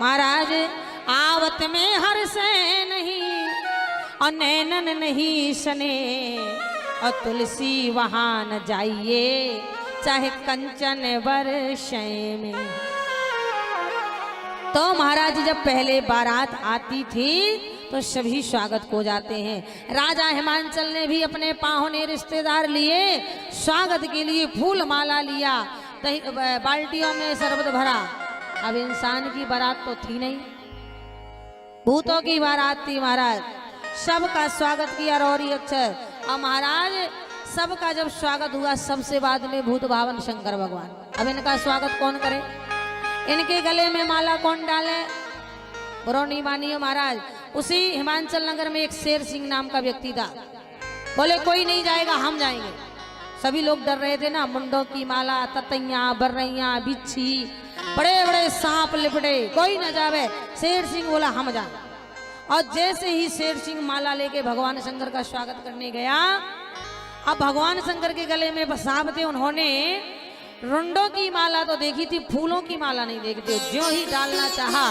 महाराज आवत में हर से नहीं और नैनन नहीं सने और तुलसी वहां न जाइए चाहे कंचन वर्षय में। तो महाराज जब पहले बारात आती थी तो सभी स्वागत को जाते हैं। राजा हिमांचल ने भी अपने पाहुने रिश्तेदार लिए, स्वागत के लिए फूल माला लिया, बाल्टियों में शरबत भरा। अब इंसान की बारात तो थी नहीं, भूतों की बारात थी। महाराज सबका स्वागत किया रौरी अक्षर। और महाराज सबका जब स्वागत हुआ सबसे बाद में भूत भावन शंकर भगवान। अब इनका स्वागत कौन करे, इनके गले में माला कौन डाले, बुरा नहीं मानिए महाराज। उसी हिमांचल नगर में एक शेर सिंह नाम का व्यक्ति था, बोले कोई नहीं जाएगा हम जाएंगे। सभी लोग डर रहे थे ना, मुंडों की माला, ततैया, बर्रैया, बिच्छी, बड़े बड़े सांप लिपटे, कोई न जावे। शेर सिंह बोला हम जाए। और जैसे ही शेर सिंह माला लेके भगवान शंकर का स्वागत करने गया, अब भगवान शंकर के गले में सांप थे, उन्होंने रुंडों की माला तो देखी थी, फूलों की माला नहीं देखी थी। ज्यों ही डालना चाहा,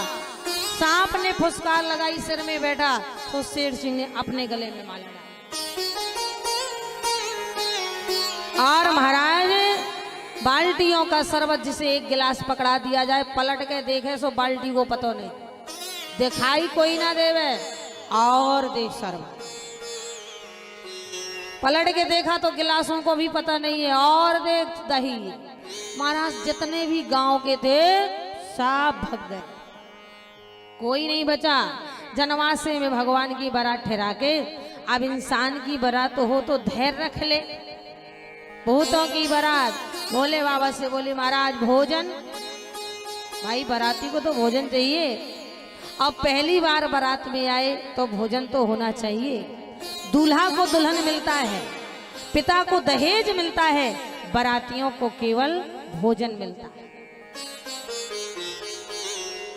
सांप ने फुसकार लगाई, सिर में बैठा, तो शेर सिंह ने अपने गले में माला डाली। और महाराज बाल्टियों का शरबत जिसे एक गिलास पकड़ा दिया जाए, पलट के देखे सो बाल्टी को पता नहीं, दिखाई कोई ना देवे, और देख शरबत पलट के देखा तो गिलासों को भी पता नहीं है, और देख दही। महाराज जितने भी गांव के थे सब भग गए, कोई नहीं बचा। जनवासे में भगवान की बारात ठहरा के, अब इंसान की बारात हो तो धैर्य रख ले। भूतों की बारात, भोले बाबा से बोले महाराज भोजन, भाई बाराती को तो भोजन चाहिए। अब पहली बार बारात में आए तो भोजन तो होना चाहिए। दूल्हा को दुल्हन मिलता है, पिता को दहेज मिलता है, बारातियों को केवल भोजन मिलता है।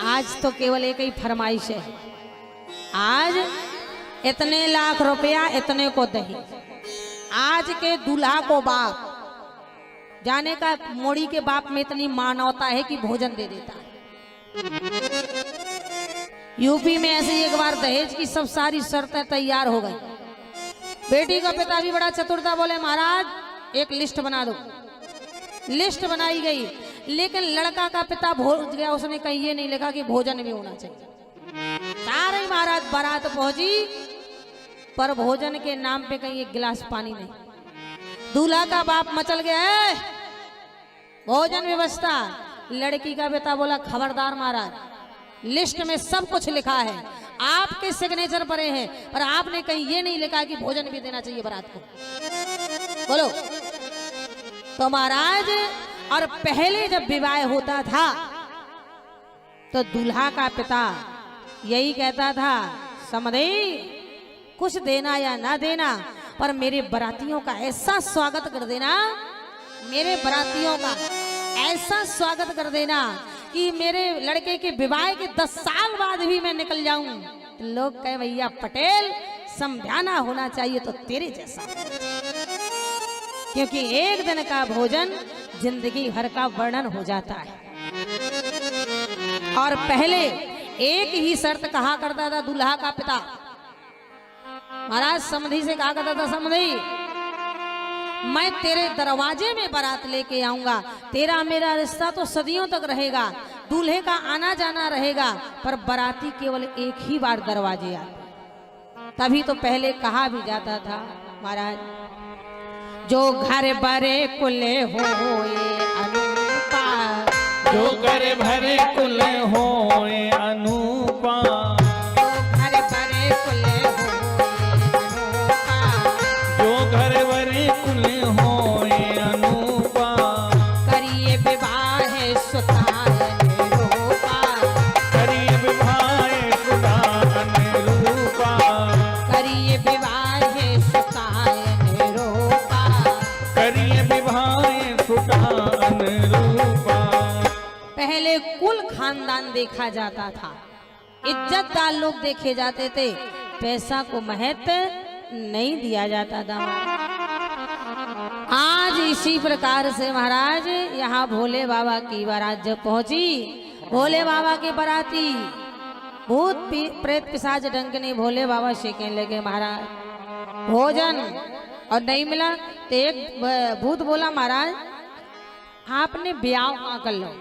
आज तो केवल एक ही फरमाइश है, आज इतने लाख रुपया, इतने को दहेज। आज के दूल्हा को बाप जाने का, मोड़ी के बाप में इतनी मानवता है कि भोजन दे देता है। यूपी में ऐसे एक बार दहेज की सब सारी शर्तें तैयार हो गई। बेटी का पिता भी बड़ा चतुर था, बोले महाराज एक लिस्ट बना दो। लिस्ट बनाई गई, लेकिन लड़का का पिता भूल गया, उसने कहीं ये नहीं लिखा कि भोजन भी होना चाहिए। सारे महाराज बारात पहुंची, पर भोजन के नाम पे कहीं एक गिलास पानी नहीं। दूल्हा का बाप मचल गया है भोजन व्यवस्था। लड़की का पिता बोला खबरदार महाराज, लिस्ट में सब कुछ लिखा है, आपके सिग्नेचर पड़े हैं, पर आपने कहीं ये नहीं लिखा कि भोजन भी देना चाहिए बारात को। बोलो तो महाराज। और पहले जब विवाह होता था तो दूल्हा का पिता यही कहता था, समझे कुछ देना या ना देना, पर मेरे बारातियों का ऐसा स्वागत कर देना, मेरे बारातियों का ऐसा स्वागत कर देना कि मेरे लड़के के विवाह के 10 साल बाद भी मैं निकल जाऊं तो लोग कहे भैया पटेल समझाना होना चाहिए तो तेरे जैसा। क्योंकि एक दिन का भोजन जिंदगी भर का वर्णन हो जाता है। और पहले एक ही शर्त कहा करता था दूल्हा का पिता, महाराज समधी से कहा करता था, समधी मैं तेरे दरवाजे में बारात लेके आऊंगा, तेरा मेरा रिश्ता तो सदियों तक रहेगा, दूल्हे का आना जाना रहेगा, पर बाराती केवल एक ही बार दरवाजे आते। तभी तो पहले कहा भी जाता था महाराज, जो घर भरे कुले हो अनूपा, जो घर भरे कुले हो अनूपा, पहले कुल खानदान देखा जाता था, इज्जतदार लोग देखे जाते थे, पैसा को महत्व नहीं दिया जाता था। आज इसी प्रकार से महाराज यहाँ भोले बाबा की बारात जब पहुंची भोले बाबा के बराती भूत प्रेत पिशाच डंकने भोले बाबा से कहने लगे महाराज भोजन और नहीं मिला तो एक भूत बोला महाराज आपने ब्याह कहाँ कर लो।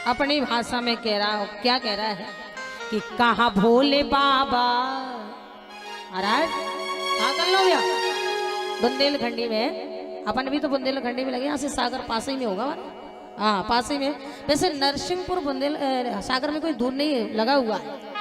अपनी भाषा में कह रहा हो, क्या कह रहा है कि कहा भोले बाबा महाराज कहाँ कर लो ब्याह। बुंदेलखंडी में, अपन भी तो बुंदेलखंडी में लगे, यहाँ से सागर पास ही में होगा। हाँ पास ही में, वैसे नरसिंहपुर बुंदेल सागर में कोई दूर नहीं लगा हुआ है।